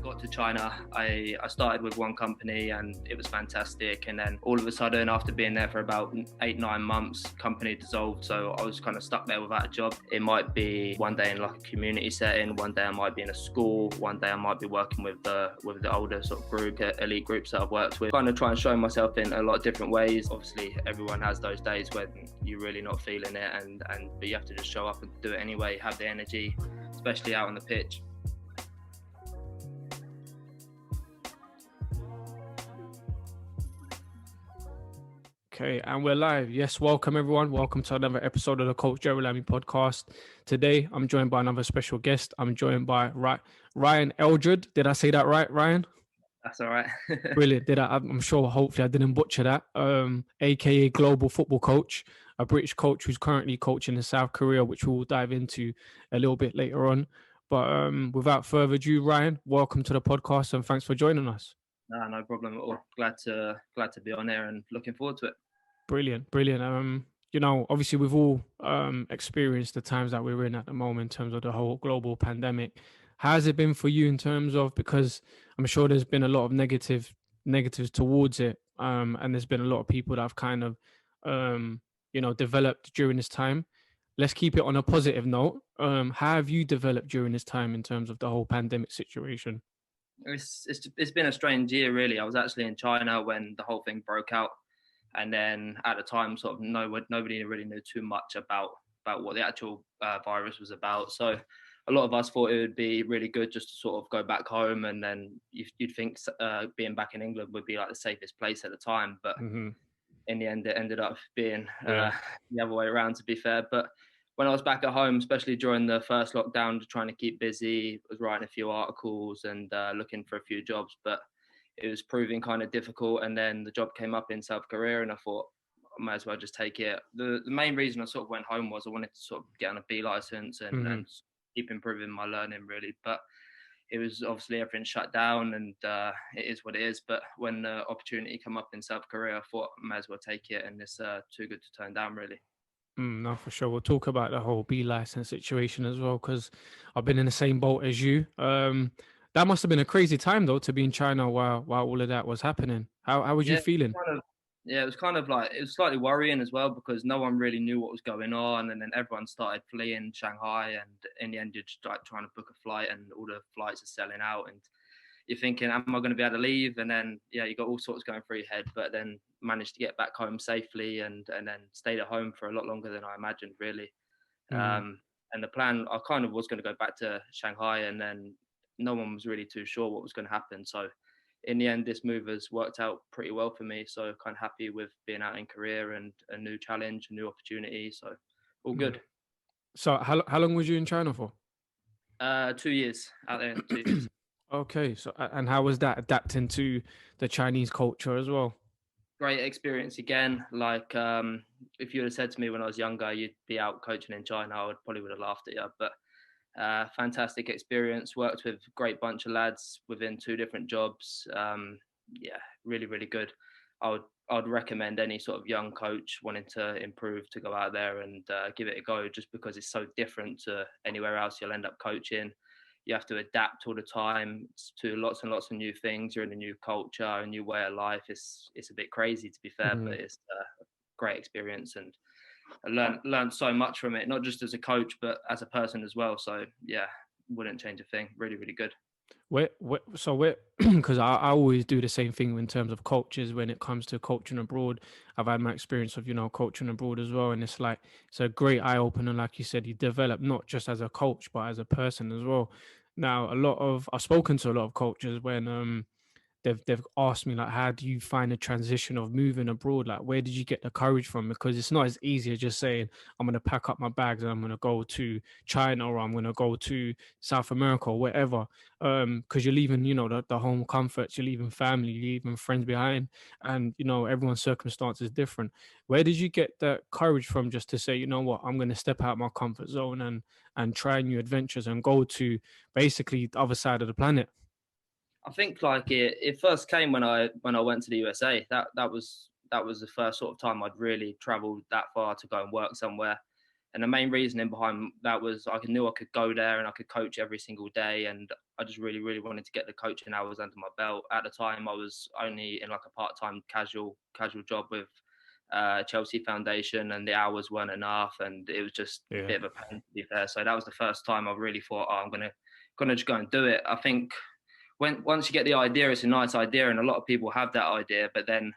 got to China, I started with one company and it was fantastic. And then all of a sudden, after being there for about 8-9 months, company dissolved. So I was kind of stuck there without a job. It might be one day in like a community setting, one day I might be in a school, one day I might be working with the older sort of group, elite groups that I've worked with. Kind of try and show myself in a lot of different ways. Obviously, everyone has those days when you're really not feeling it, but you have to just show up and do it anyway, have the energy, especially out on the pitch. Okay, and we're live. Yes, welcome everyone. Welcome to another episode of the Coach Gerald Lami podcast. Today, I'm joined by another special guest. I'm joined by Ryan Eldred. Did I say that right, Ryan? That's all right. Brilliant. I'm sure, hopefully I didn't butcher that. AKA global football coach, a British coach who's currently coaching in South Korea, which we'll dive into a little bit later on. But without further ado, Ryan, welcome to the podcast and thanks for joining us. No problem at all. Glad to be on there and looking forward to it. Brilliant. Obviously we've all experienced the times that we're in at the moment in terms of the whole global pandemic. How has it been for you in terms of, because I'm sure there's been a lot of negatives towards it, and there's been a lot of people that have kind of, developed during this time. Let's keep it on a positive note. How have you developed during this time in terms of the whole pandemic situation? It's been a strange year, really. I was actually in China when the whole thing broke out. And then at the time, sort of nobody really knew too much about what the actual virus was about. So a lot of us thought it would be really good just to sort of go back home. And then you'd think being back in England would be like the safest place at the time. But in the end, it ended up being the other way around, to be fair. But when I was back at home, especially during the first lockdown, trying to keep busy, I was writing a few articles and looking for a few jobs. But it was proving kind of difficult, and then the job came up in South Korea and I thought I might as well just take it. The main reason I sort of went home was I wanted to sort of get on a B license and keep improving my learning, really. But it was obviously everything shut down, and it is what it is. But when the opportunity came up in South Korea, I thought I might as well take it, and it's too good to turn down, really. No, for sure. We'll talk about the whole B license situation as well, because I've been in the same boat as you. That must have been a crazy time though to be in China while all of that was happening. How was you feeling? It was kind of like, it was slightly worrying as well because no one really knew what was going on, and then everyone started fleeing Shanghai, and in the end you're just like trying to book a flight and all the flights are selling out, and you're thinking, am I going to be able to leave? And then you got all sorts going through your head, but then managed to get back home safely and then stayed at home for a lot longer than I imagined, really. And the plan, I kind of was going to go back to Shanghai, and then no one was really too sure what was going to happen. So in the end, this move has worked out pretty well for me. So kind of happy with being out in Korea and a new challenge, a new opportunity. So all good. So how long was you in China for? 2 years out there. 2 years. Okay. So, and how was that adapting to the Chinese culture as well? Great experience again. Like, if you would have said to me when I was younger, you'd be out coaching in China, I probably would have laughed at you. But fantastic experience. Worked with a great bunch of lads within 2 different jobs. Really, really good. I'd recommend any sort of young coach wanting to improve to go out there and give it a go, just because it's so different to anywhere else you'll end up coaching. You have to adapt all the time to lots and lots of new things. You're in a new culture, a new way of life. It's a bit crazy, to be fair, but it's a great experience, and I learned so much from it, not just as a coach, but as a person as well. So yeah, wouldn't change a thing. Really, really good. Because I always do the same thing in terms of coaches when it comes to coaching abroad. I've had my experience of, coaching abroad as well. And it's a great eye opener. Like you said, you develop not just as a coach, but as a person as well. Now, I've spoken to a lot of coaches when, they've asked me, like, how do you find the transition of moving abroad? Like, where did you get the courage from? Because it's not as easy as just saying, I'm going to pack up my bags and I'm going to go to China, or I'm going to go to South America or wherever. Because you're leaving, the home comforts, you're leaving family, you're leaving friends behind, and, everyone's circumstance is different. Where did you get that courage from, just to say, you know what, I'm going to step out my comfort zone and try new adventures and go to basically the other side of the planet? I think like it first came when I went to the USA. That was the first sort of time I'd really travelled that far to go and work somewhere. And the main reasoning behind that was I knew I could go there and I could coach every single day. And I just really, really wanted to get the coaching hours under my belt. At the time, I was only in like a part-time casual job with Chelsea Foundation, and the hours weren't enough, and it was just a bit of a pain, to be fair. So that was the first time I really thought, oh, I'm gonna just go and do it. I think once you get the idea, it's a nice idea, and a lot of people have that idea, but then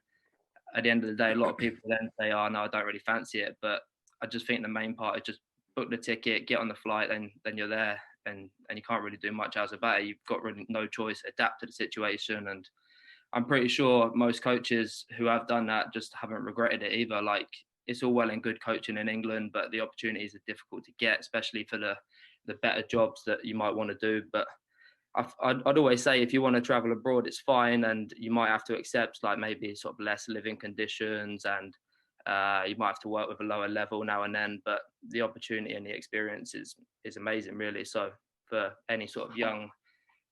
at the end of the day, a lot of people then say, oh no, I don't really fancy it. But I just think the main part is just book the ticket, get on the flight, and then you're there, and you can't really do much else about it. You've got really no choice, adapt to the situation. And I'm pretty sure most coaches who have done that just haven't regretted it either. Like, it's all well and good coaching in England, but the opportunities are difficult to get, especially for the better jobs that you might want to do. But I'd always say, if you want to travel abroad, it's fine, and you might have to accept like maybe sort of less living conditions, and you might have to work with a lower level now and then. But the opportunity and the experience is amazing, really. So for any sort of young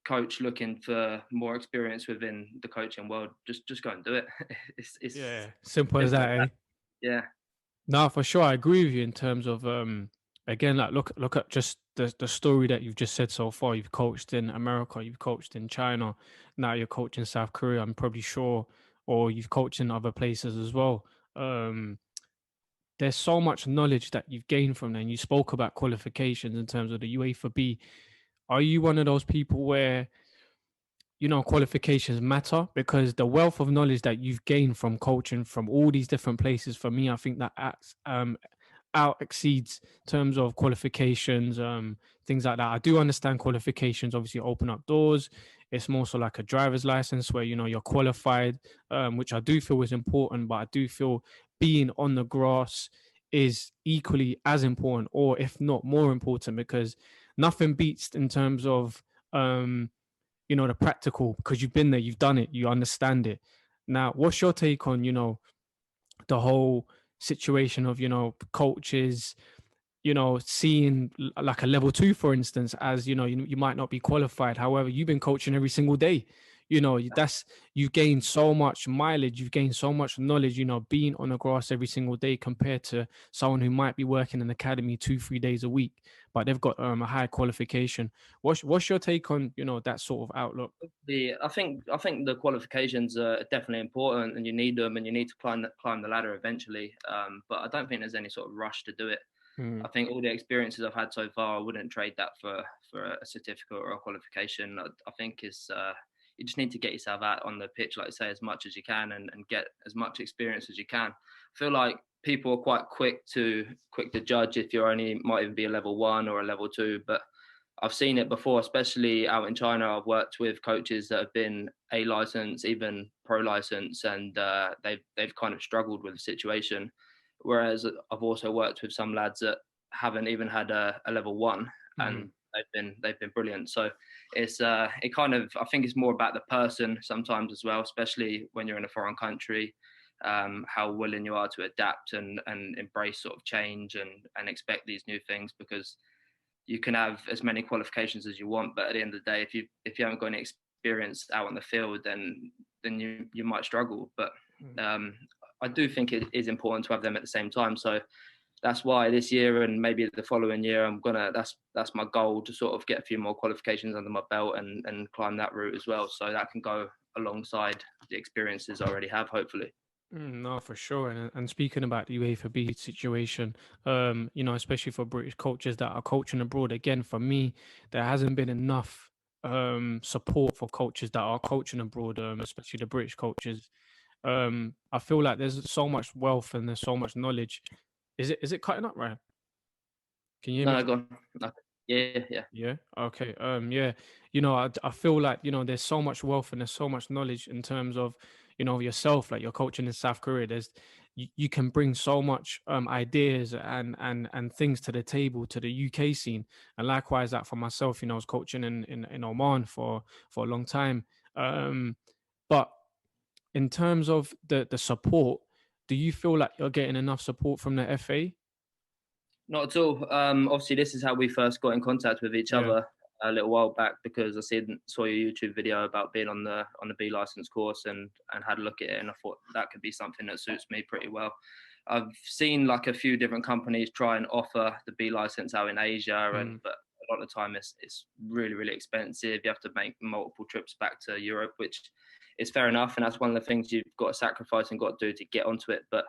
coach looking for more experience within the coaching world, just go and do it. It's simple as that, eh? Yeah. No, for sure, I agree with you in terms of again, like look at just the story that you've just said so far. You've coached in America, you've coached in China, now you're coaching South Korea. I'm probably sure, or you've coached in other places as well. There's so much knowledge that you've gained from there. And you spoke about qualifications in terms of the UEFA B. Are you one of those people where qualifications matter? Because the wealth of knowledge that you've gained from coaching from all these different places, for me, I think that out exceeds terms of qualifications, things like that. I do understand qualifications obviously open up doors. It's more so like a driver's license where you're qualified, which I do feel is important, but I do feel being on the grass is equally as important, or if not more important, because nothing beats in terms of the practical, because you've been there, you've done it, you understand it. Now, what's your take on the whole situation of coaches seeing like a level 2, for instance, as you might not be qualified, however you've been coaching every single day. You gain so much mileage, you've gained so much knowledge, being on the grass every single day, compared to someone who might be working in an academy 2-3 days a week, but they've got a high qualification. What's your take on that sort of outlook? I think the qualifications are definitely important, and you need them, and you need to climb the ladder eventually. But I don't think there's any sort of rush to do it. I think all the experiences I've had so far, I wouldn't trade that for a certificate or a qualification. I think you just need to get yourself out on the pitch, like I say, as much as you can, and get as much experience as you can. I feel like people are quite quick to judge if you're might even be a level 1 or a level 2, but I've seen it before, especially out in China. I've worked with coaches that have been A license, even pro license, and they've kind of struggled with the situation. Whereas I've also worked with some lads that haven't even had a level 1, and they've been brilliant. So it's it kind of, I think it's more about the person sometimes as well, especially when you're in a foreign country, how willing you are to adapt and embrace sort of change and expect these new things, because you can have as many qualifications as you want, but at the end of the day, if you haven't got any experience out on the field, then you might struggle. But I do think it is important to have them at the same time. So that's why this year and maybe the following year, that's my goal, to sort of get a few more qualifications under my belt and climb that route as well. So that can go alongside the experiences I already have, hopefully. No, for sure. And speaking about the UEFA B situation, especially for British coaches that are coaching abroad, again, for me, there hasn't been enough support for coaches that are coaching abroad, especially the British coaches. I feel like there's so much wealth and there's so much knowledge. Is it cutting up, Ryan? Can you hear me? No, go on. No. Yeah. Yeah. Okay. Yeah. I feel like, there's so much wealth and there's so much knowledge in terms of, yourself, like you're coaching in South Korea. You can bring so much ideas and things to the table, to the UK scene. And likewise that for myself, I was coaching in Oman for a long time. But in terms of the support, do you feel like you're getting enough support from the FA? Not at all. Obviously, this is how we first got in contact with each other a little while back, because I saw your YouTube video about being on the B license course and had a look at it, and I thought that could be something that suits me pretty well. I've seen like a few different companies try and offer the B license out in Asia, Mm, but a lot of the time it's really really expensive. You have to make multiple trips back to Europe, which is fair enough, and that's one of the things you've got to sacrifice and got to do to get onto it. But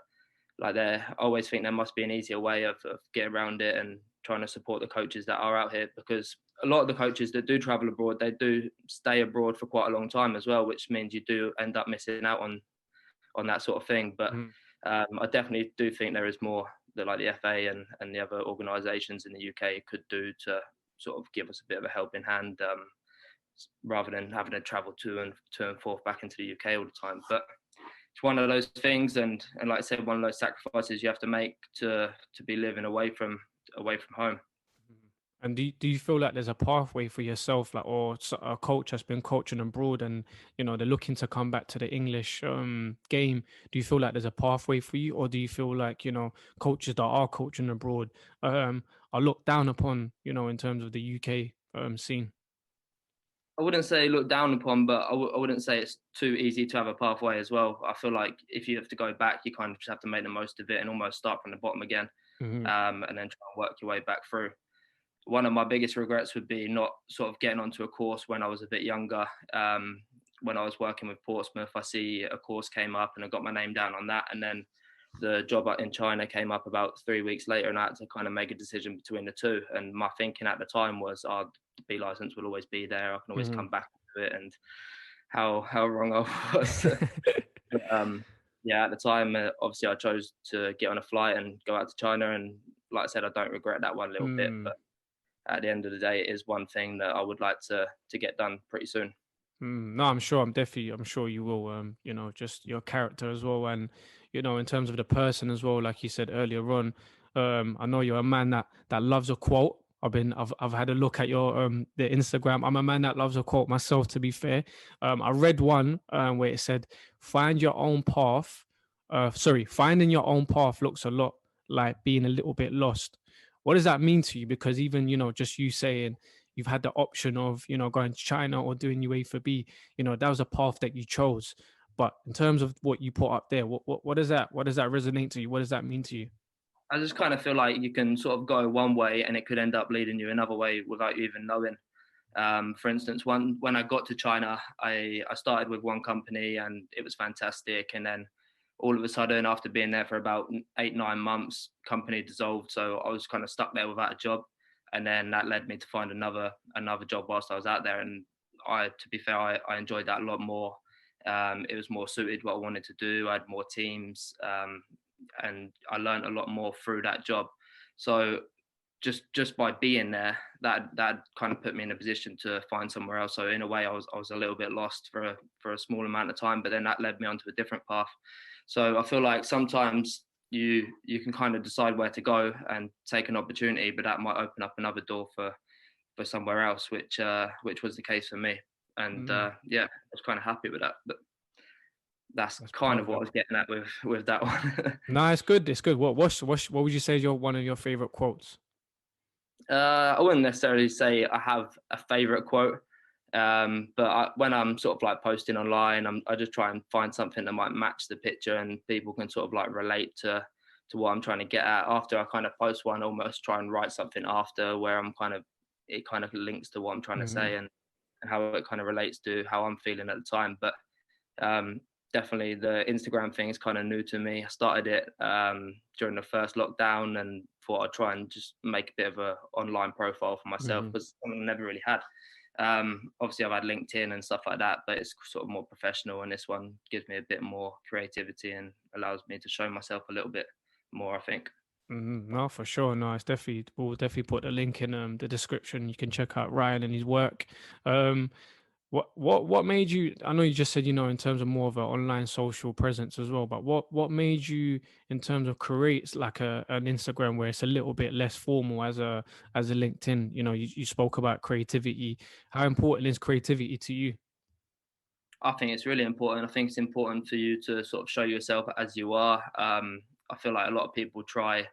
like, I always think there must be an easier way of getting around it and trying to support the coaches that are out here, because a lot of the coaches that do travel abroad, they do stay abroad for quite a long time as well, which means you do end up missing out on that sort of thing. But mm, I definitely do think there is more that like the FA and the other organisations in the UK could do to sort of give us a bit of a helping hand, rather than having to travel to and forth back into the UK all the time. But it's one of those things, and like I said, one of those sacrifices you have to make to be living away from home. mm. And do you feel like there's a pathway for yourself, like, or a coach has been coaching abroad, and they're looking to come back to the English game? Do you feel like there's a pathway for you, or do you feel like coaches that are coaching abroad are looked down upon, in terms of the UK scene? I wouldn't say look down upon, but I wouldn't say it's too easy to have a pathway as well. I feel like if you have to go back, you kind of just have to make the most of it and almost start from the bottom again, Hmm. and then try and work your way back through. One of my biggest regrets would be not sort of getting onto a course when I was a bit younger. When I was working with Portsmouth, I see a course came up and I got my name down on that, and then the job in China came up about 3 weeks later, and I had to kind of make a decision between the two. And my thinking at the time was, oh, the B license will always be there. I can always Hmm. come back to it, and how wrong I was. But, yeah, at the time, obviously, I chose to get on a flight and go out to China, and like I said, I don't regret that one little bit. But at the end of the day, it is one thing that I would like to get done pretty soon. No, I'm sure. I'm sure you will. Just your character as well, and in terms of the person as well. Like you said earlier on, I know you're a man that loves a quote. I've had a look at your the Instagram. I'm a man that loves a quote myself. To be fair, I read one where it said, "Find your own path." Finding your own path looks a lot like being a little bit lost. What does that mean to you? Because even just you saying you've had the option of going to China or doing UA for B, that was a path that you chose. But in terms of what you put up there, what does that resonate to you? What does that mean to you? I just kind of feel like you can sort of go one way and it could end up leading you another way without you even knowing. For instance, when I got to China, I started with one company and it was fantastic. And then all of a sudden, after being there for about 8, 9 months, company dissolved. So I was kind of stuck there without a job. And then that led me to find another job whilst I was out there. And to be fair, I enjoyed that a lot more. It was more suited what I wanted to do. I had more teams, and I learned a lot more through that job. So just by being there, that kind of put me in a position to find somewhere else. So in a way, I was a little bit lost for a small amount of time, but then that led me onto a different path. So I feel like sometimes you can kind of decide where to go and take an opportunity, but that might open up another door for somewhere else, which was the case for me. And Mm, yeah, I was kind of happy with that. But that's that's kind of what I perfect. was getting at with that one. No, it's good. It's good. What would you say is your one of your favorite quotes? I wouldn't necessarily say I have a favorite quote, but when I'm sort of like posting online, I just try and find something that might match the picture and people can sort of like relate to what I'm trying to get at. After I kind of post one, almost try and write something after where it kind of links to what I'm trying to Hmm. say, and how it kind of relates to how I'm feeling at the time. But um, definitely the Instagram thing is kind of new to me. I started it during the first lockdown and thought I'd try and just make a bit of a online profile for myself Hmm. because something I never really had. Obviously, I've had LinkedIn and stuff like that, but it's sort of more professional. And this one gives me a bit more creativity and allows me to show myself a little bit more, I think. No, for sure. No, we'll definitely put the link in the description. You can check out Ryan and his work. Um, what made you? I know you just said in terms of more of an online social presence as well, but what made you in terms of create like an Instagram where it's a little bit less formal as a LinkedIn? You spoke about creativity. How important is creativity to you? I think it's really important. I think it's important for you to sort of show yourself as you are. I feel like a lot of people try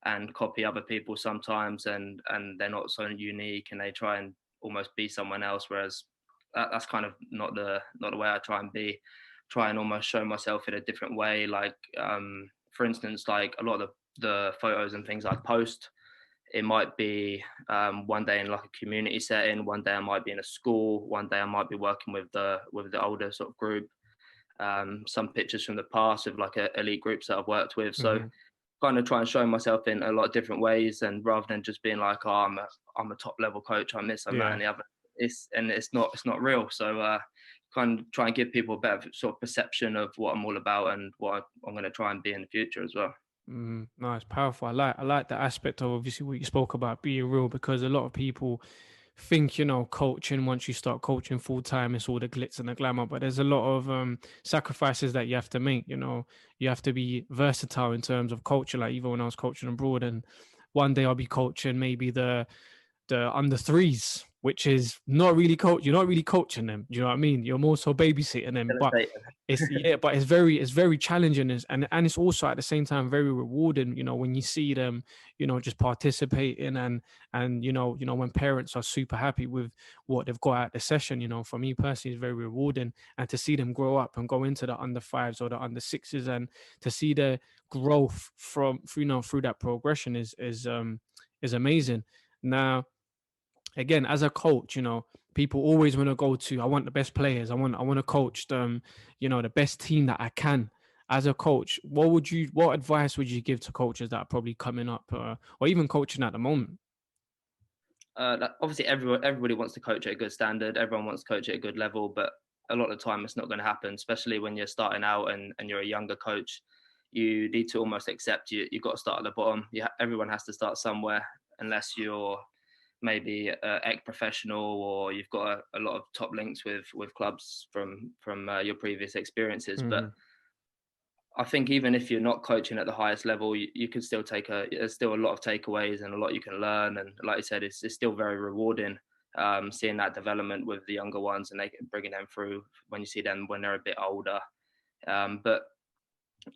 and copy other people sometimes, and they're not so unique, and they try and almost be someone else. Whereas that's kind of not the way I try and be. Try and almost show myself in a different way. Like for instance, like a lot of the photos and things I post, it might be one day in like a community setting, one day I might be in a school, one day I might be working with the older sort of group. Some pictures from the past with like elite groups that I've worked with. So Mhm. kind of try and show myself in a lot of different ways, and rather than just being like, oh, I'm a top level coach, I'm this, I'm that, Yeah. and the other. It's not real. So kind of try and give people a better sort of perception of what I'm all about and what I'm going to try and be in the future as well. No, it's powerful. I like the aspect of obviously what you spoke about being real, because a lot of people think, coaching, once you start coaching full time, it's all the glitz and the glamour, but there's a lot of sacrifices that you have to make. You have to be versatile in terms of culture. Like even when I was coaching abroad, and one day I'll be coaching maybe the under threes, which is not really coach. You're not really coaching them. Do you know what I mean? You're more so babysitting them. But it's very challenging, and it's also at the same time very rewarding. When you see them, just participating, and when parents are super happy with what they've got at the session. For me personally, it's very rewarding, and to see them grow up and go into the under fives or the under sixes, and to see their growth from through that progression is amazing. Now, again, as a coach, people always want to go to, I want the best players. I want to coach them, the best team that I can. As a coach, what advice would you give to coaches that are probably coming up, or even coaching at the moment? Obviously everybody wants to coach at a good standard. Everyone wants to coach at a good level, but a lot of the time it's not going to happen, especially when you're starting out and you're a younger coach. You need to almost accept you've got to start at the bottom. Everyone has to start somewhere, unless you're maybe ex-professional or you've got a lot of top links with clubs from your previous experiences. But Hmm. I think even if you're not coaching at the highest level, you can still there's still a lot of takeaways and a lot you can learn. And like I said, it's still very rewarding seeing that development with the younger ones, and bringing them through when you see them when they're a bit older. But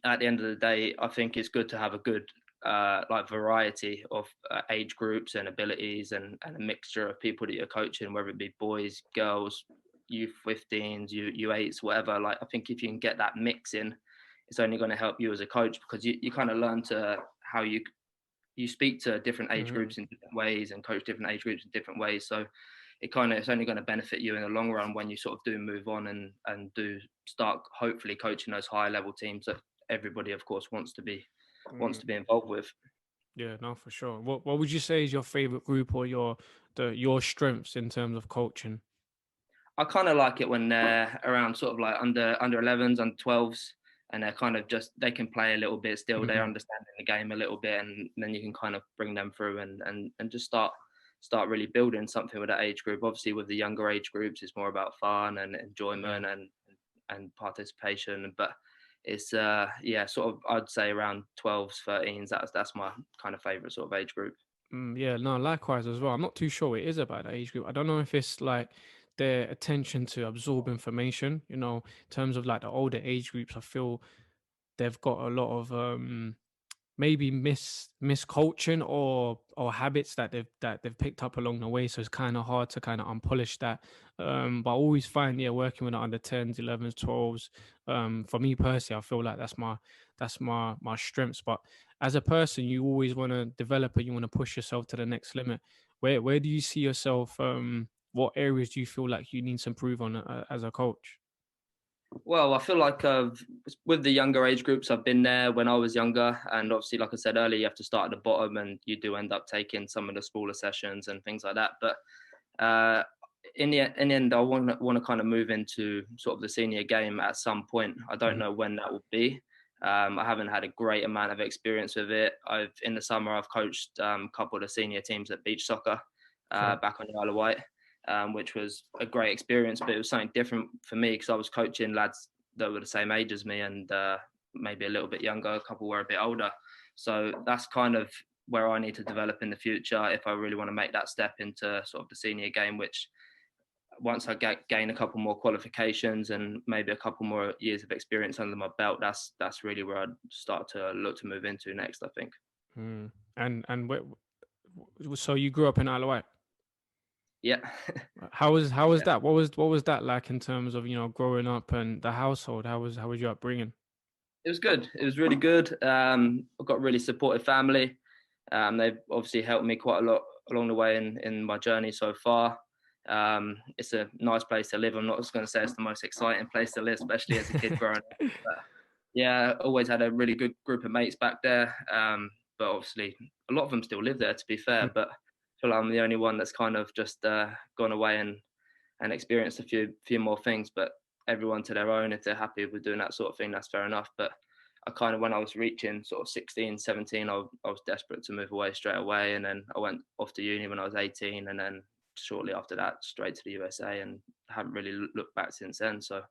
at the end of the day, I think it's good to have a good like variety of age groups and abilities, and a mixture of people that you're coaching, whether it be boys, girls, U15s, U8s, whatever. Like I think if you can get that mix in, it's only going to help you as a coach, because you kind of learn to how you speak to different age Hmm. groups in different ways and coach different age groups in different ways. So it's only going to benefit you in the long run when you sort of do move on and do start hopefully coaching those higher level teams that everybody of course wants to be involved with. Yeah, no, for sure. What would you say is your favorite group, or your strengths in terms of coaching? I kind of like it when they're around sort of like under 11s, under 12s, and they're kind of just they can play a little bit still. They're Hmm. understanding the game a little bit, and then you can kind of bring them through and just start really building something with that age group. Obviously, with the younger age groups, it's more about fun and Yeah. enjoyment and participation. But it's yeah, sort of I'd say around 12s, 13s. That's my kind of favorite sort of age group. Yeah, no, likewise as well. I'm not too sure what it is about that age group. I don't know if it's like their attention to absorb information, in terms of like the older age groups. I feel they've got a lot of maybe miscoaching or habits that they've picked up along the way, so it's kind of hard to kind of unpolish that. But I always find, yeah, working with the under 10s, 11s, 12s, for me personally, I feel like that's my strengths. But as a person, you always want to develop and you want to push yourself to the next limit. Where do you see yourself? What areas do you feel like you need to improve on, as a coach? Well, I feel like with the younger age groups, I've been there when I was younger, and obviously, like I said earlier, you have to start at the bottom, and you do end up taking some of the smaller sessions and things like that. But uh, in the end, I want to kind of move into sort of the senior game at some point. I don't Mhm. know when that will be. I haven't had a great amount of experience with it. In the summer I've coached a couple of the senior teams at beach soccer Okay. back on the Isle of Wight, which was a great experience. But it was something different for me because I was coaching lads that were the same age as me and maybe a little bit younger. A couple were a bit older. So that's kind of where I need to develop in the future if I really want to make that step into sort of the senior game, which once I gain a couple more qualifications and maybe a couple more years of experience under my belt, that's really where I'd start to look to move into next, I think. So you grew up in Isle of Wight. Yeah. How was Yeah. that? What was that like in terms of growing up and the household? How was your upbringing? It was good. It was really good. I've got a really supportive family. They've obviously helped me quite a lot along the way in my journey so far. It's a nice place to live. I'm not just going to say it's the most exciting place to live, especially as a kid growing up. But yeah, always had a really good group of mates back there. But obviously, a lot of them still live there, to be fair. But I feel like I'm the only one that's kind of just gone away and experienced a few more things. But everyone to their own. If they're happy with doing that sort of thing, that's fair enough. But I kind of, when I was reaching sort of 16, 17, I was desperate to move away straight away. And then I went off to uni when I was 18. And then shortly after that, straight to the USA, and haven't really looked back since then. So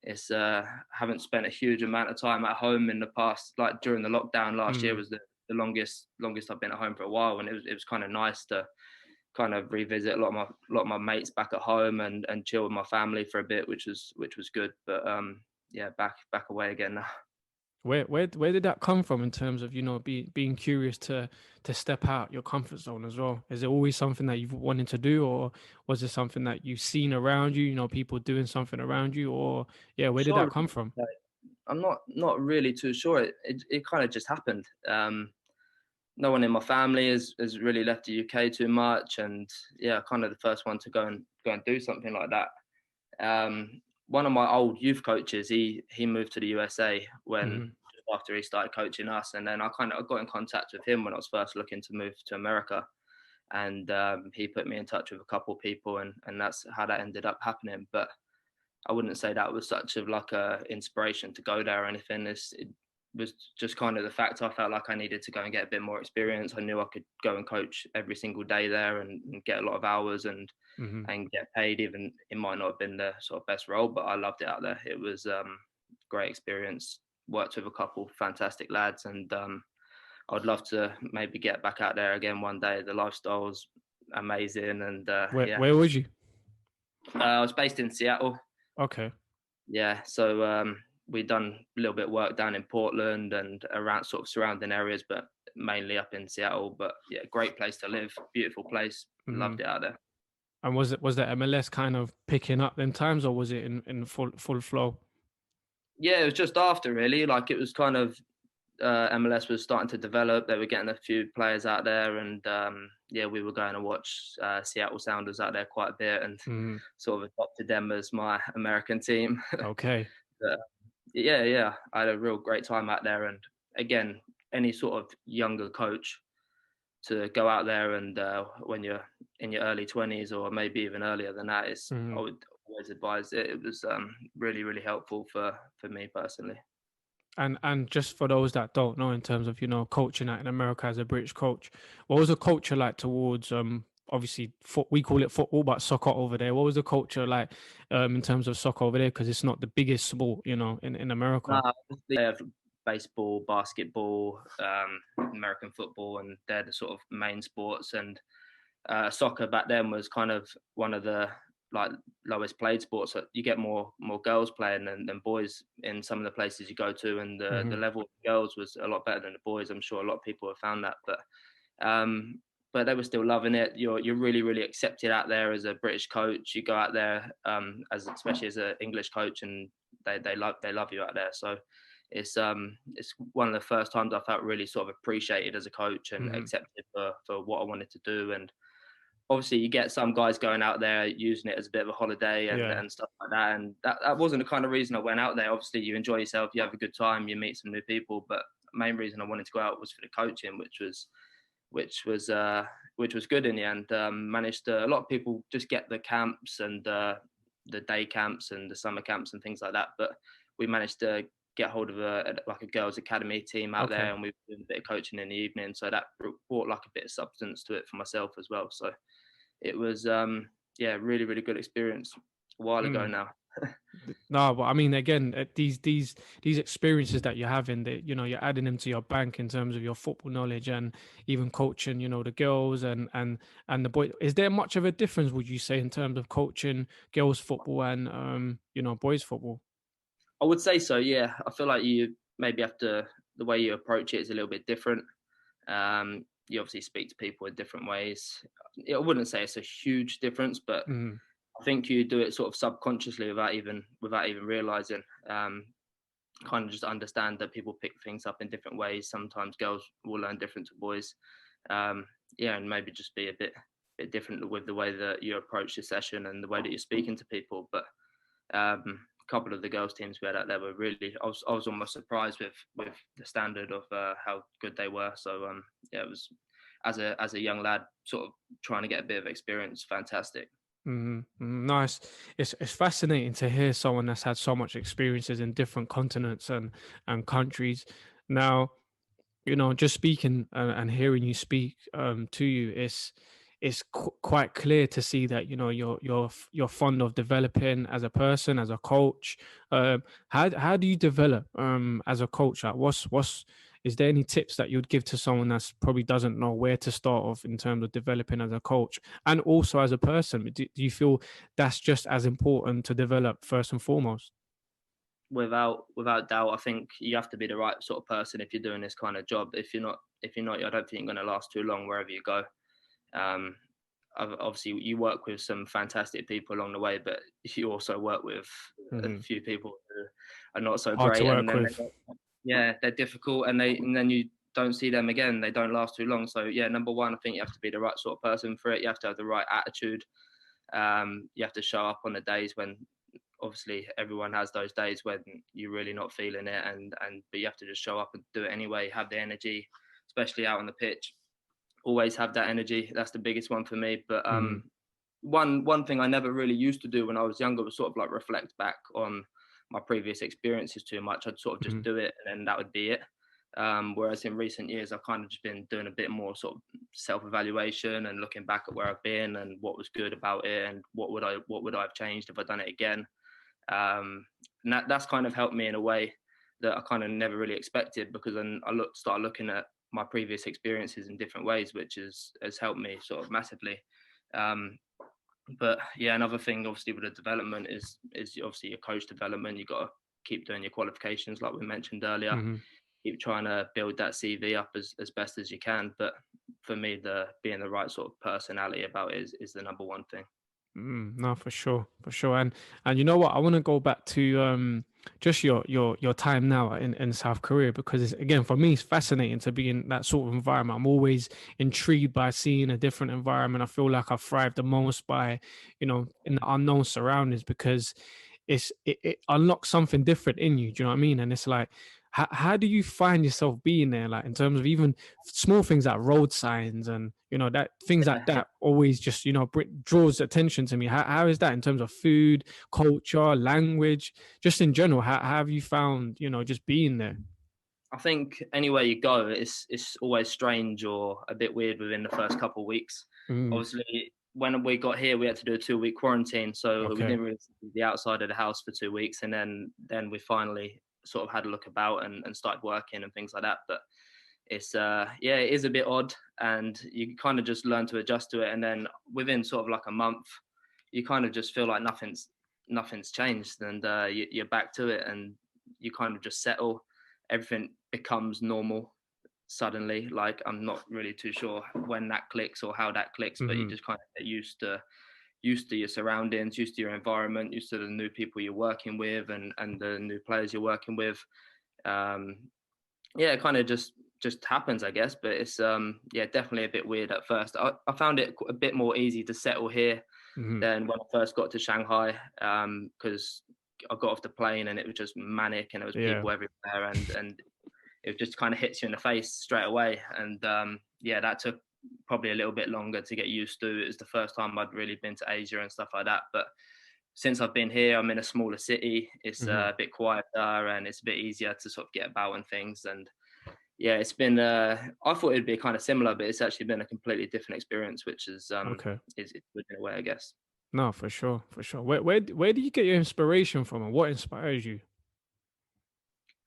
it's haven't spent a huge amount of time at home in the past. Like during the lockdown last year was the longest I've been at home for a while. And it was kind of nice to kind of revisit a lot of my mates back at home and chill with my family for a bit, which was good. But yeah, back away again now. Where did that come from in terms of, being curious to step out your comfort zone as well? Is it always something that you've wanted to do, or was it something that you've seen around you, people doing something around you, or yeah, where did Sure, that come from? I'm not really too sure. It kind of just happened. No one in my family has really left the UK too much, and yeah, kind of the first one to go and do something like that. One of my old youth coaches, he moved to the USA when Hmm. after he started coaching us, and then I got in contact with him when I was first looking to move to America, and he put me in touch with a couple of people, and that's how that ended up happening. But I wouldn't say that was such of like a inspiration to go there or anything. It was just kind of the fact I felt like I needed to go and get a bit more experience. I knew I could go and coach every single day there and get a lot of hours Hmm. and get paid. Even it might not have been the sort of best role, but I loved it out there. It was great experience. Worked with a couple fantastic lads, and I'd love to maybe get back out there again one day. The lifestyle's amazing, and yeah, Where was you? I was based in Seattle. Okay. Yeah, so we'd done a little bit of work down in Portland and around sort of surrounding areas, but mainly up in Seattle. But yeah, great place to live, beautiful place. Hmm. Loved it out there. And was that MLS kind of picking up them times, or was it in full flow? Yeah, it was just after really. Like it was kind of MLS was starting to develop. They were getting a few players out there, and yeah, we were going to watch Seattle Sounders out there quite a bit, and Hmm. sort of adopted them as my American team. Okay. But, yeah, I had a real great time out there, and again, any sort of younger coach to go out there and when you're in your early 20s or maybe even earlier than that, is I Hmm. would always advise it. It was really helpful for me personally. And just for those that don't know, in terms of coaching out in America as a British coach, what was the culture like towards obviously we call it football, but soccer over there? What was the culture like in terms of soccer over there? Because it's not the biggest sport, in America. No, they have baseball, basketball, American football, and they're the sort of main sports. And soccer back then was kind of one of the like lowest played sports. So you get more girls playing than boys in some of the places you go to, and the Hmm. level of girls was a lot better than the boys. I'm sure a lot of people have found that, um, but they were still loving it. You're really accepted out there as a British coach. You go out there as especially as an English coach, and they love you out there. So it's one of the first times I felt really sort of appreciated as a coach and Hmm. accepted for what I wanted to do. And obviously you get some guys going out there using it as a bit of a holiday Yeah. and stuff like that. And that wasn't the kind of reason I went out there. Obviously you enjoy yourself, you have a good time, you meet some new people. But the main reason I wanted to go out was for the coaching, which was which was good in the end. Managed to, a lot of people just get the camps and the day camps and the summer camps and things like that. But we managed to get hold of like a girls' academy team out there, Okay. and we were doing a bit of coaching in the evening. So that brought like a bit of substance to it for myself as well. So it was yeah, really good experience a while ago Mm. now. No, but I mean, again, these experiences that you're having, that you're adding them to your bank in terms of your football knowledge and even coaching, the girls and the boys. Is there much of a difference, would you say, in terms of coaching girls football and boys football? I would say so. Yeah, I feel like you maybe have to, the way you approach it is a little bit different. You obviously speak to people in different ways. I wouldn't say it's a huge difference, but Mm. I think you do it sort of subconsciously without even realizing. kind of just understand that people pick things up in different ways. Sometimes girls will learn different to boys. Yeah, and maybe just be a bit different with the way that you approach the session and the way that you're speaking to people. But a couple of the girls teams we had out there were really, I was almost surprised with the standard of how good they were. So yeah, it was, as a young lad sort of trying to get a bit of experience, fantastic. Nice. It's fascinating to hear someone that's had so much experiences in different continents and countries. Now, just speaking and hearing you speak to you, it's quite clear to see that you're fond of developing as a person, as a coach. How do you develop as a coach? Like, what's is there any tips that you'd give to someone that's probably doesn't know where to start off in terms of developing as a coach and also as a person? Do you feel that's just as important to develop first and foremost? Without doubt, I think you have to be the right sort of person if you're doing this kind of job. If you're not, I don't think you're going to last too long wherever you go. Um, Obviously, you work with some fantastic people along the way, but you also work with a Hmm. few people who are not so Hard to great, and work then with. yeah, they're difficult, and then you don't see them again. They don't last too long. So yeah, number one, I think you have to be the right sort of person for it. You have to have the right attitude. You have to show up on the days when, obviously, everyone has those days when you're really not feeling it, and but you have to just show up and do it anyway. Have the energy, especially out on the pitch. Always have that energy. That's the biggest one for me. But Hmm. one thing I never really used to do when I was younger was sort of like reflect back on my previous experiences too much. I'd sort of just Hmm. do it and then that would be it. Whereas in recent years, I've kind of just been doing a bit more sort of self-evaluation and looking back at where I've been and what was good about it and what would I have changed if I'd done it again. And that's kind of helped me in a way that I kind of never really expected, because then start looking at my previous experiences in different ways, which has helped me sort of massively. Um, but yeah, another thing obviously with the development is obviously your coach development. You got to keep doing your qualifications like we mentioned earlier. Hmm. Keep trying to build that CV up as best as you can. But for me, the being the right sort of personality about it is the number one thing. No, for sure, for sure. And you know what? I want to go back to just your time now in South Korea, because it's, again, for me, it's fascinating to be in that sort of environment. I'm always intrigued by seeing a different environment. I feel like I thrive the most by, in the unknown surroundings, because it unlocks something different in you. Do you know what I mean? And it's like, how do you find yourself being there, like in terms of even small things like road signs and that things like that always just draws attention to me. How is that in terms of food, culture, language, just in general? How have you found just being there? I think anywhere you go, it's always strange or a bit weird within the first couple of weeks. Mm, Obviously, when we got here, we had to do a 2 week quarantine, so we okay. didn't really see the outside of the house for 2 weeks, and then we finally sort of had a look about and started working and things like that. But it's yeah, it is a bit odd, and you kind of just learn to adjust to it, and then within sort of like a month, you kind of just feel like nothing's changed, and you're back to it, and you kind of just settle. Everything becomes normal suddenly. Like, I'm not really too sure when that clicks or how that clicks, but you Hmm. just kind of get used to your surroundings, used to your environment, used to the new people you're working with, and the new players you're working with. um yeah, it kind of just happens, I guess. But it's yeah, definitely a bit weird at first. I found it a bit more easy to settle here Hmm. than when I first got to Shanghai, because I got off the plane and it was just manic and there was Yeah. people everywhere, and it just kind of hits you in the face straight away. And yeah, that took probably a little bit longer to get used to. It was the first time I'd really been to Asia and stuff like that. But since I've been here, I'm in a smaller city. It's Hmm. a bit quieter and it's a bit easier to sort of get about and things. And yeah, it's been. I thought it'd be kind of similar, but it's actually been a completely different experience, which Okay. is good in a way, I guess. No, for sure, for sure. Where do you get your inspiration from, and what inspires you?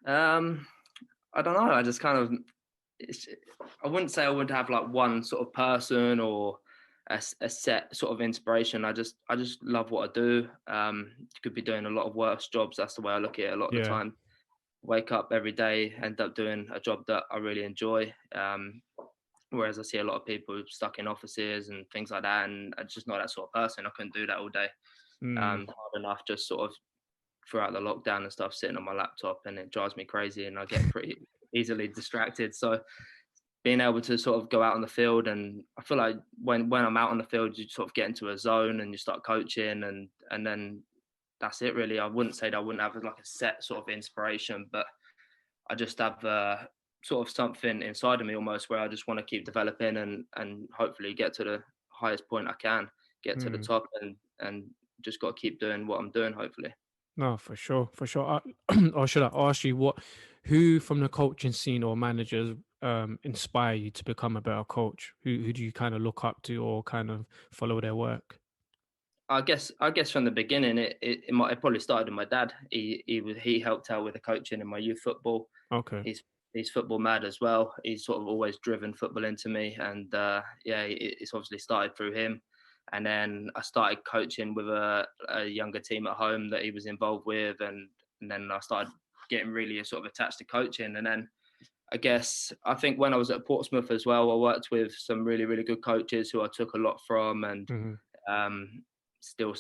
Um, I don't know. I just kind of. It's, I wouldn't say I would have like one sort of person or a set sort of inspiration. I just love what I do. You could be doing a lot of worse jobs. That's the way I look at it a lot of the Yeah. time. Wake up every day, end up doing a job that I really enjoy. Whereas I see a lot of people stuck in offices and things like that, and I'm just not that sort of person. I couldn't do that all day. Mm, Hard enough just sort of throughout the lockdown and stuff, sitting on my laptop, and it drives me crazy, and I get pretty easily distracted. So being able to sort of go out on the field, and I feel like when I'm out on the field, you sort of get into a zone and you start coaching, and then that's it really. I wouldn't say that I wouldn't have like a set sort of inspiration, but I just have sort of something inside of me almost where I just want to keep developing and hopefully get to the highest point I can, get to the Mm. top, and just got to keep doing what I'm doing, hopefully. No, for sure, for sure. Or should I ask you who from the coaching scene or managers inspire you to become a better coach? Who do you kind of look up to or kind of follow their work? I guess from the beginning, it probably started with my dad. He helped out with the coaching in my youth football. Okay. He's football mad as well. He's sort of always driven football into me, and yeah, it's obviously started through him. And then I started coaching with a younger team at home that he was involved with, and then I started getting really sort of attached to coaching. And then I think when I was at Portsmouth as well, I worked with some really really good coaches who I took a lot from, and Hmm. um, still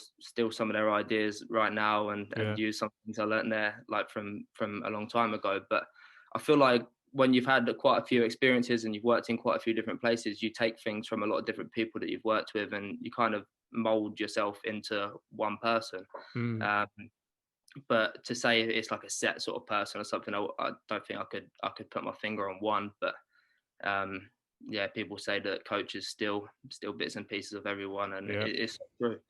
some of their ideas right now, and Yeah. use some things I learned there like from a long time ago. But I feel like when you've had quite a few experiences and you've worked in quite a few different places, you take things from a lot of different people that you've worked with, and you kind of mold yourself into one person. Mm. Um, but to say it's like a set sort of person or something, I don't think I could put my finger on one. But um, yeah, people say that coaches still bits and pieces of everyone, and Yeah. it's true.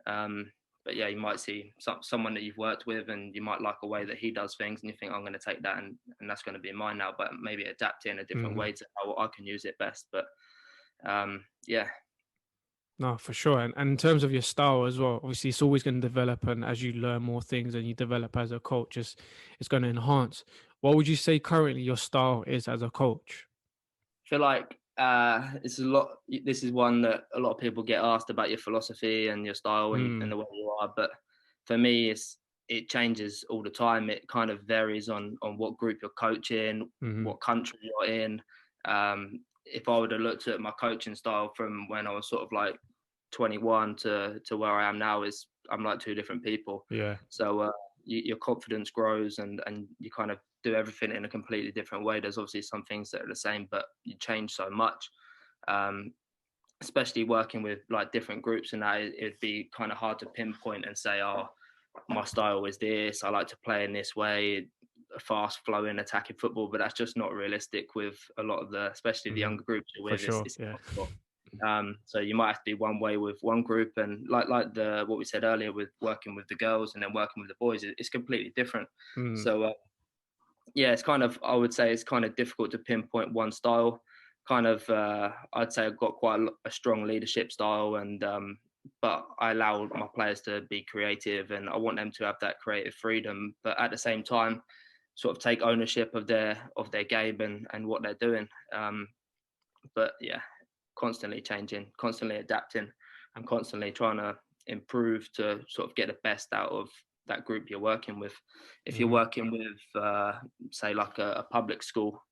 Um, but yeah, you might see someone that you've worked with, and you might like a way that he does things, and you think I'm going to take that, and that's going to be mine now. But maybe adapt it in a different Hmm. way to how I can use it best. But yeah, No, for sure. And in terms of your style as well, obviously it's always going to develop, and as you learn more things and you develop as a coach, it's going to enhance. What would you say currently your style is as a coach? feel like it's a lot. This is one that a lot of people get asked about your philosophy and your style and Mm. the way you are. But for me, it changes all the time. It kind of varies on what group you're coaching, Hmm. what country you're in. If I would have looked at my coaching style from when I was sort of like 21 to where I am now, is I'm like two different people. Yeah. So your confidence grows, and you kind of do everything in a completely different way. There's obviously some things that are the same, but you change so much. Um, Especially working with like different groups, and that it'd be kind of hard to pinpoint and say, oh, my style is this. I like to play in this way, fast flowing, attacking football. But that's just not realistic with a lot of especially the Hmm. younger groups you're For with. sure. It's Yeah. impossible. So you might have to be one way with one group, and like the what we said earlier with working with the girls and then working with the boys, it's completely different. Mm. So yeah, it's kind of, I would say it's kind of difficult to pinpoint one style. Kind of, I'd say I've got quite a strong leadership style, and but I allow my players to be creative, and I want them to have that creative freedom, but at the same time, sort of take ownership of their game and what they're doing. But yeah, constantly changing, constantly adapting, and constantly trying to improve to sort of get the best out of that group you're working with. If you're Hmm. working with, say, like a public school,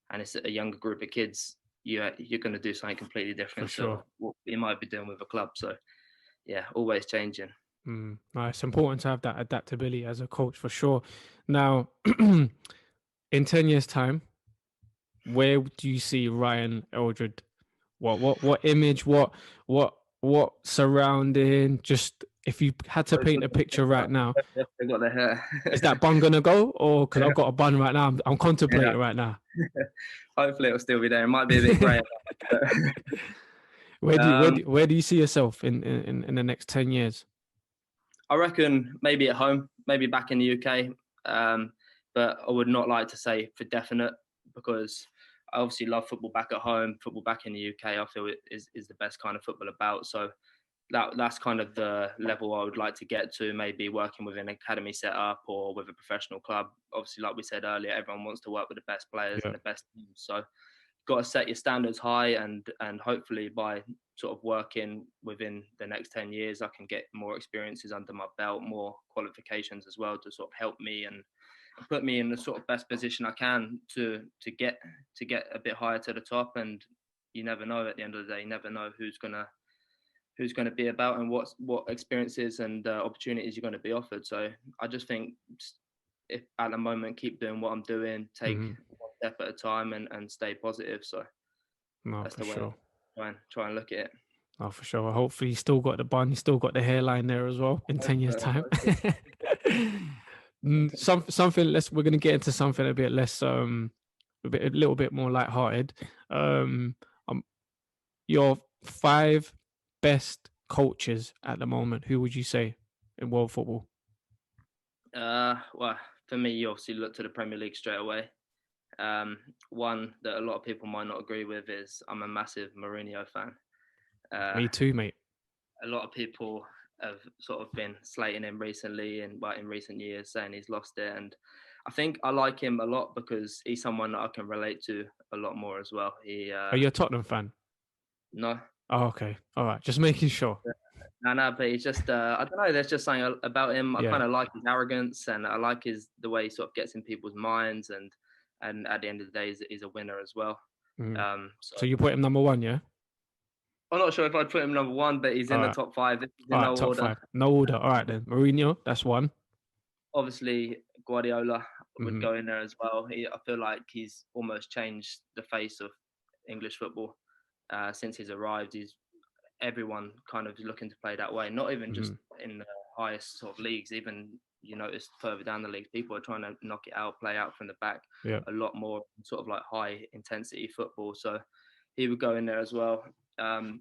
and it's a younger group of kids, you're going to do something completely For different to sure. what you might be doing with a club. So yeah, always changing. Mm. No, it's important to have that adaptability as a coach for sure. Now, in 10 years' time, where do you see Ryan Eldred? What image, what surrounding? Just if you had to paint a picture right now, They've got their is hair. that bun gonna go? Or because I've got a bun right now, I'm Yeah. contemplating right now. Hopefully it'll still be there. It might be a bit grey, but Where do you see yourself in the next 10 years? I reckon maybe at home, maybe back in the UK. Um, but I would not like to say for definite, because I obviously love football back at home. Football back in the UK, I feel it is the best kind of football about. So that's kind of the level I would like to get to. Maybe working with an academy setup or with a professional club. Obviously, like we said earlier, everyone wants to work with the best players Yeah. and the best teams. So got to set your standards high, and hopefully by sort of working within the next 10 years I can get more experiences under my belt, more qualifications as well, to sort of help me and put me in the sort of best position I can to get a bit higher to the top. And you never know, at the end of the day, you never know who's gonna who's going to be about and what experiences and opportunities you're going to be offered. So I just think if at the moment keep doing what I'm doing, take one step at a time and stay positive. So No, that's for the way sure. I try and look at it. Oh, for sure. Hopefully, he's still got the bun. He's still got the hairline there as well in 10 years' time. Something. We're gonna get into something a bit less, a little bit more lighthearted. Um, your 5 best coaches at the moment. Who would you say in world football? Well, for me, you obviously look to the Premier League straight away. One that a lot of people might not agree with is I'm a massive Mourinho fan. Me too, mate. A lot of people have sort of been slating him recently and in recent years, saying he's lost it. And I think I like him a lot because he's someone that I can relate to a lot more as well. Are you a Tottenham fan? No. Oh, okay. All right. Just making sure. No, but he's just, I don't know, there's just something about him. I Yeah. kind of like his arrogance, and I like the way he sort of gets in people's minds, and at the end of the day, he's a winner as well. So you put him number 1, yeah? I'm not sure if I'd put him number 1, but he's in the top 5. He's in no top order. 5. No order. All right then. Mourinho, that's 1. Obviously, Guardiola would go in there as well. I feel like he's almost changed the face of English football since he's arrived. Everyone kind of looking to play that way, not even just in the highest sort of leagues. Even you notice further down the leagues, people are trying to knock it out, play out from the back, a lot more sort of like high intensity football. So he would go in there as well. I've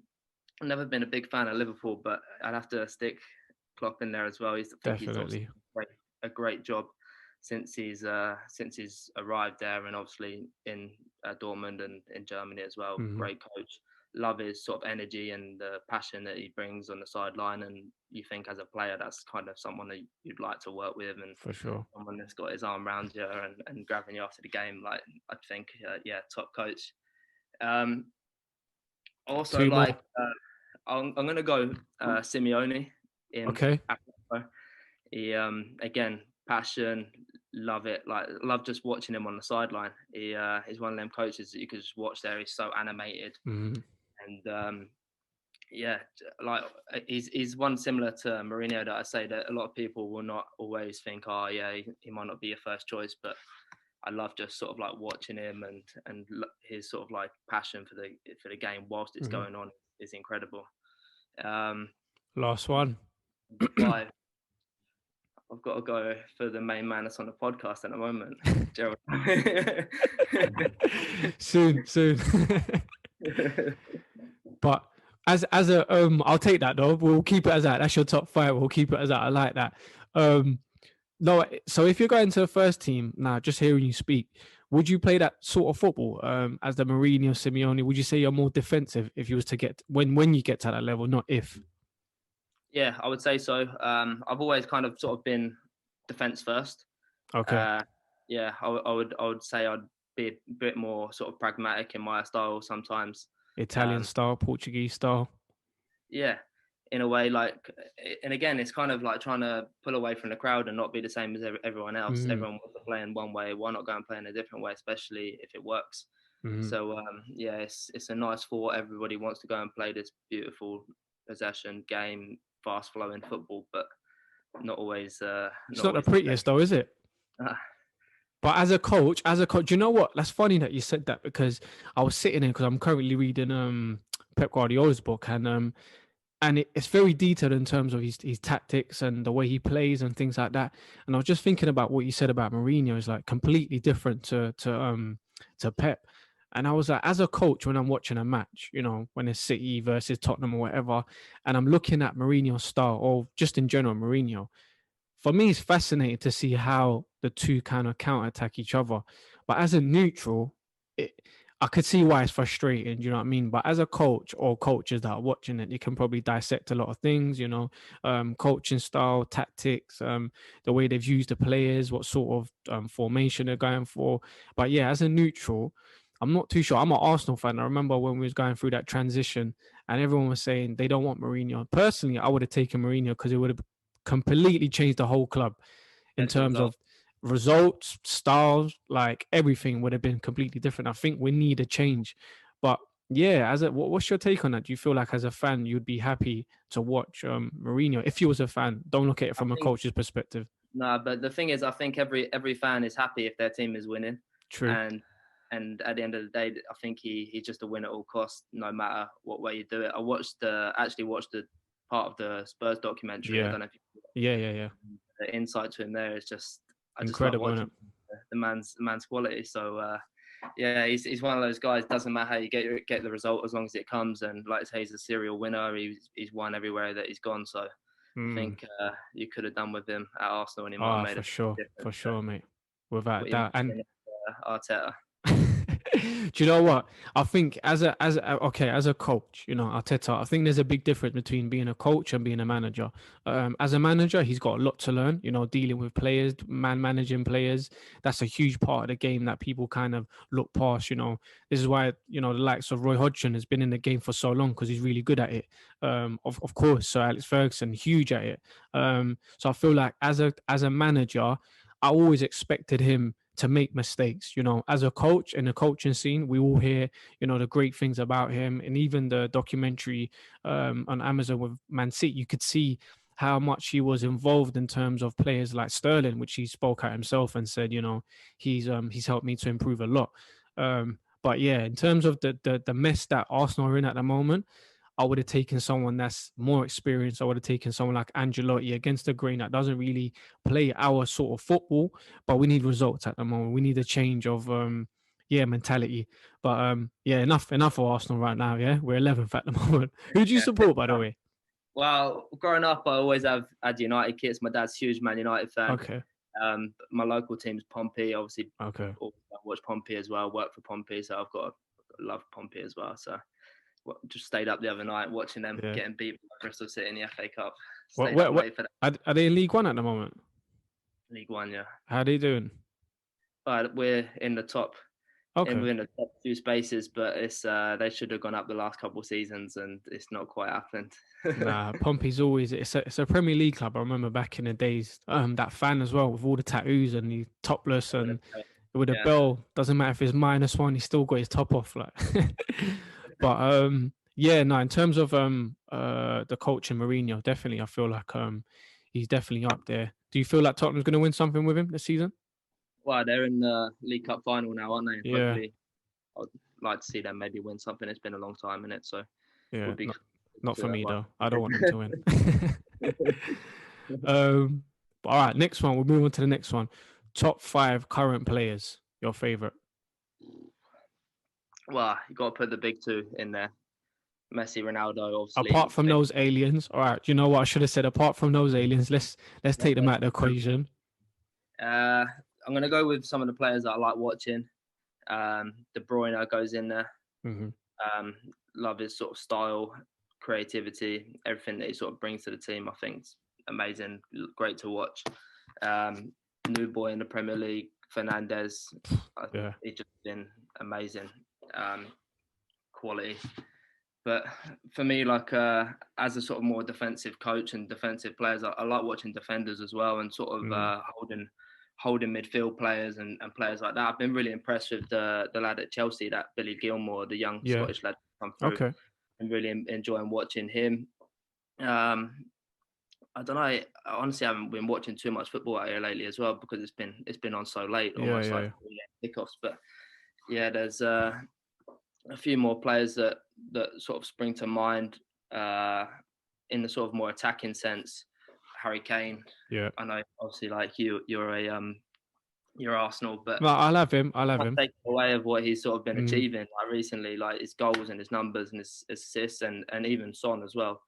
never been a big fan of Liverpool, but I'd have to stick Klopp in there as well. Definitely. He's a great job since he's arrived there, and obviously in Dortmund and in Germany as well. Great coach. Love his sort of energy and the passion that he brings on the sideline, and you think as a player that's kind of someone that you'd like to work with, and for sure someone that's got his arm around you and grabbing you after the game. Like I think, top coach. Also, I'm gonna go Simeone in Africa. He again, passion, love it. Like love just watching him on the sideline. He's one of them coaches that you could just watch there. He's so animated, and like he's one similar to Mourinho that I say that a lot of people will not always think, oh yeah, he might not be your first choice, but I love just sort of like watching him and his sort of like passion for the game whilst it's going on is incredible. Last one. 5. I've got to go for the main man that's on the podcast at the moment, Gerald. soon. But as a I'll take that though. We'll keep it as that. That's your top 5. We'll keep it as that. I like that. No, so if you're going to the first team now, just hearing you speak, would you play that sort of football as the Mourinho, Simeone? Would you say you're more defensive if you was to get when you get to that level, not if? Yeah, I would say so. I've always kind of sort of been defense first. Okay. I would say I'd be a bit more sort of pragmatic in my style sometimes. Italian style, Portuguese style. Yeah, in a way, like, and again, it's kind of like trying to pull away from the crowd and not be the same as everyone else. Everyone wants to play in one way. Why not go and play in a different way, especially if it works? So it's a nice thought. Everybody wants to go and play this beautiful possession game, fast flowing football, but not always. It's not the prettiest though, is it? But as a coach, you know what? That's funny that you said that, because I was sitting there because I'm currently reading Pep Guardiola's book, and it's very detailed in terms of his tactics and the way he plays and things like that. And I was just thinking about what you said about Mourinho is like completely different to Pep. And I was like, as a coach, when I'm watching a match, you know, when it's City versus Tottenham or whatever, and I'm looking at Mourinho's style, or just in general Mourinho, for me, it's fascinating to see how the two kind of counterattack each other. But as a neutral, I could see why it's frustrating, you know what I mean? But as a coach or coaches that are watching it, you can probably dissect a lot of things, you know, coaching style, tactics, the way they've used the players, what sort of formation they're going for. But yeah, as a neutral, I'm not too sure. I'm an Arsenal fan. I remember when we was going through that transition and everyone was saying they don't want Mourinho. Personally, I would have taken Mourinho because it would have completely changed the whole club in terms of results, styles, like everything would have been completely different. I think we need a change. But Yeah, what's your take on that? Do you feel like as a fan you'd be happy to watch Mourinho if you was a fan? Don't look at it I from a think coach's perspective. no, but the thing is, I think every fan is happy if their team is winning, True. and at the end of the day, I think he's just a win at all costs, no matter what way you do it. I actually watched the part of the Spurs documentary. I Yeah. don't know if Yeah. the insight to him there is just I just love Incredible, isn't watching the man's quality. So yeah, he's one of those guys. Doesn't matter how you get the result as long as it comes. And like I say, he's a serial winner. He's won everywhere that he's gone. So I it? think you could have done with him at Arsenal, and he might have Ah, made for a sure, difference. mate. Without What you doubt. And mentioned, Arteta. do you know what? I think as a coach, Arteta, I think there's a big difference between being a coach and being a manager. As a manager, he's got a lot to learn, dealing with players, managing players. That's a huge part of the game that people kind of look past, This is why, the likes of Roy Hodgson has been in the game for so long because he's really good at it. Of course, Sir Alex Ferguson, huge at it. So I feel like as a manager, I always expected him to make mistakes. As a coach in the coaching scene, we all hear, the great things about him. And even the documentary on Amazon with Man City, you could see how much he was involved in terms of players like Sterling, which he spoke out himself and said, he's helped me to improve a lot. But yeah, in terms of the mess that Arsenal are in at the moment, I would have taken someone that's more experienced. I would have taken someone like Angelotti against the grain that doesn't really play our sort of football, but we need results at the moment. We need a change of mentality. But yeah, enough for Arsenal right now. Yeah, we're 11th at the moment. Who do you Yeah. support, by the way? Well, growing up, I always had United kits. My dad's a huge Man United fan. Okay. My local team's Pompey. Obviously, Okay. I watch Pompey as well. Work for Pompey, so I've got a love Pompey as well. So just stayed up the other night watching them getting beat by Bristol City in the FA Cup. Stayed up late for that. Are they in League One at the moment? League One, yeah. How are they doing? But we're in the top. Okay. And we're in the top few spaces, but it's they should have gone up the last couple of seasons, and it's not quite happened. Nah, Pompey's always it's a Premier League club. I remember back in the days, that fan as well with all the tattoos and the topless and with a bell. Doesn't matter if it's -1, he's still got his top off. Like, but yeah, no. In terms of the coach and Mourinho, definitely, I feel like he's definitely up there. Do you feel like Tottenham's going to win something with him this season? Well, they're in the League Cup final now, aren't they? Yeah. Hopefully, I'd like to see them maybe win something. It's been a long time in it, so yeah, would be not for me though. I don't want them to win. All right, next one. We'll move on to the next one. Top 5 current players. Your favorite? Well, you got to put the big two in there. Messi, Ronaldo, obviously. Apart from those aliens, all right. Do you know what I should have said? Apart from those aliens, let's take them out of the equation. I'm gonna go with some of the players that I like watching. De Bruyne goes in there. Mm-hmm. Love his sort of style, creativity, everything that he sort of brings to the team. I think it's amazing, great to watch. New boy in the Premier League, Fernandes. He's just been amazing, quality. But for me, like as a sort of more defensive coach and defensive players, I like watching defenders as well, and sort of holding midfield players and players like that. I've been really impressed with the lad at Chelsea, that Billy Gilmore, the young Scottish lad come through. Okay. I'm really enjoying watching him. I don't know. I honestly haven't been watching too much football out here lately as well, because it's been on so late, almost like kickoffs. But yeah, there's a few more players that sort of spring to mind in the sort of more attacking sense. Harry Kane. Yeah. I know, obviously, like you're Arsenal, but no, I'll have him. Take away of what he's sort of been achieving like recently, like his goals and his numbers and his assists, and even Son as well.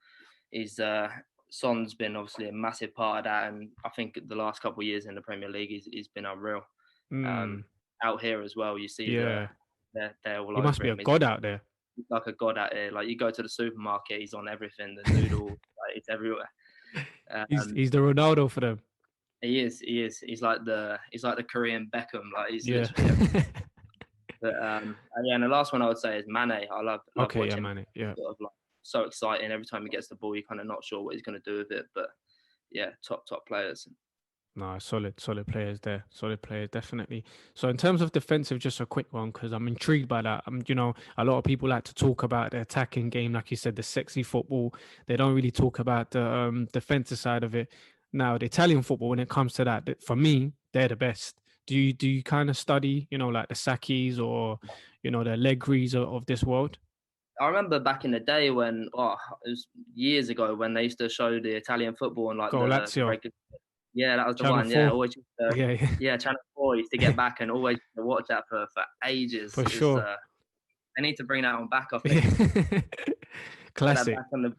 Son's been obviously a massive part of that, and I think the last couple of years in the Premier League, he's been unreal. Out here as well, you see, they're all over. He must be a god out there. Like a god out here. Like you go to the supermarket, he's on everything. The noodle, like, it's everywhere. He's the Ronaldo for them. He is. He's like the Korean Beckham. Like he's literally. But and the last one I would say is Mane. I love watching Mane. Yeah. Sort of like, so exciting. Every time he gets the ball, you're kind of not sure what he's going to do with it. But yeah, top players. No, solid players there. Solid players, definitely. So in terms of defensive, just a quick one because I'm intrigued by that. A lot of people like to talk about the attacking game, like you said, the sexy football. They don't really talk about the defensive side of it. Now, the Italian football, when it comes to that, for me, they're the best. Do you kind of study, like the Sakis or, the Allegris of this world? I remember back in the day when, it was years ago when they used to show the Italian football and like Go the Lazio, regular. Yeah, that was the Channel one. Yeah, 4. always used to, Yeah, yeah, Channel 4 used to get back and always used to watch that for ages. for Is sure. I need to bring that one back, I think. Get that Classic. back on the.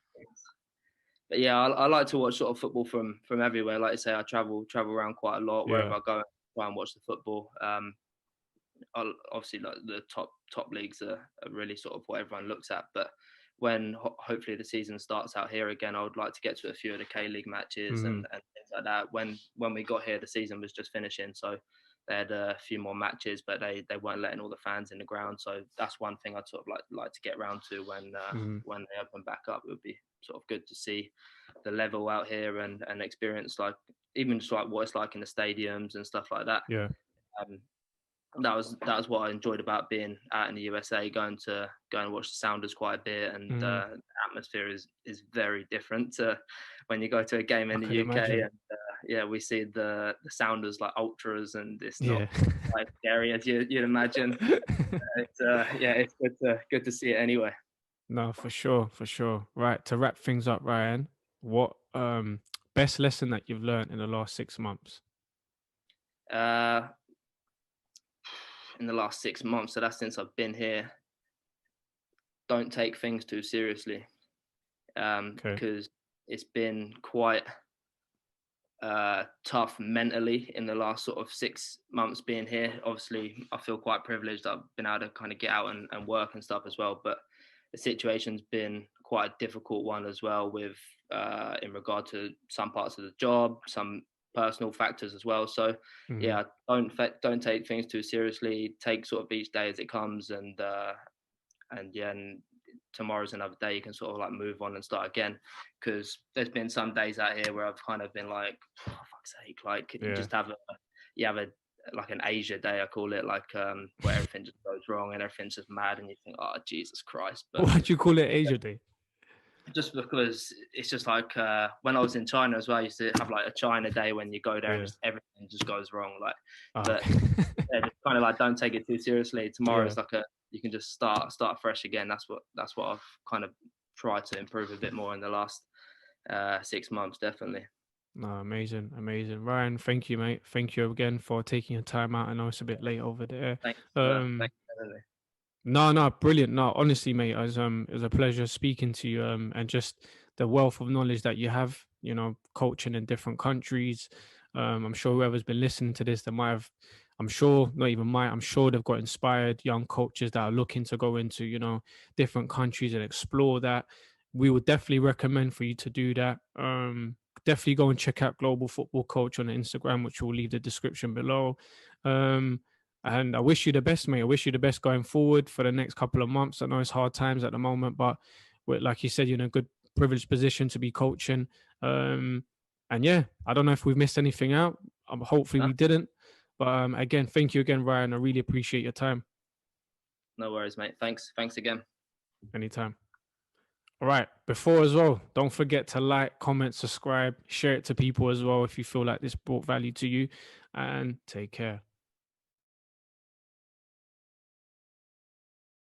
But yeah, I like to watch sort of football from everywhere. Like I say, I travel around quite a lot. Wherever Yeah. I go, I try and watch the football. Obviously, like the top leagues are really sort of what everyone looks at. But when hopefully the season starts out here again, I would like to get to a few of the K League matches Hmm. and things like that. When we got here, the season was just finishing, so they had a few more matches, but they weren't letting all the fans in the ground. So that's one thing I'd sort of like to get round to Hmm. when they open back up. It would be sort of good to see the level out here and experience like even just like what it's like in the stadiums and stuff like that. Yeah. Um, that was what I enjoyed about being out in the USA, going and watch the Sounders quite a bit, and Hmm. the atmosphere is very different to when you go to a game I in the can UK. imagine. And yeah, we see the Sounders like ultras, and it's not Yeah. quite scary as you'd imagine. It's yeah, it's good to see it anyway. No, for sure, for sure. Right, to wrap things up, Ryan, what best lesson that you've learned in the last 6 months? Uh, in the last 6 months, so that's since I've been here. Don't take things too seriously, Okay. because it's been quite tough mentally in the last sort of 6 months being here. Obviously, I feel quite privileged that I've been able to kind of get out and work and stuff as well. But the situation's been quite a difficult one as well, with in regard to some parts of the job, some personal factors as well. So Hmm. yeah, don't take things too seriously. Take sort of each day as it comes, and yeah, and tomorrow's another day. You can sort of like move on and start again. Because there's been some days out here where I've kind of been like, oh, fuck's sake, like you Yeah. just have a like an Asia day, I call it, like where everything just goes wrong and everything's just mad, and you think, oh Jesus Christ. But Why do you call it Asia Day? just because it's just like when I was in China as well, I used to have like a China day when you go there and Yeah. just everything just goes wrong. Like, Ah, but okay. yeah, just kind of like don't take it too seriously. Tomorrow Yeah. is like you can just start fresh again. That's what I've kind of tried to improve a bit more in the last 6 months, definitely. No, amazing, amazing. Ryan, thank you, mate. Thank you again for taking your time out. I know it's a bit late over there. Thanks Um, for having me. No, brilliant. No, honestly, mate, it was a pleasure speaking to you. And just the wealth of knowledge that you have, coaching in different countries. I'm sure whoever's been listening to this, they might have, I'm sure, not even might, I'm sure they've got inspired young coaches that are looking to go into, different countries and explore that. We would definitely recommend for you to do that. Definitely go and check out Global Football Coach on Instagram, which will leave the description below. Um, and I wish you the best, mate. I wish you the best going forward for the next couple of months. I know it's hard times at the moment, but like you said, you're in a good, privileged position to be coaching. Um, and yeah, I don't know if we've missed anything out. Hopefully No, we didn't. But again, thank you again, Ryan. I really appreciate your time. no worries, mate. Thanks again. Anytime. All right. Before as well, don't forget to like, comment, subscribe, share it to people as well if you feel like this brought value to you. And take care.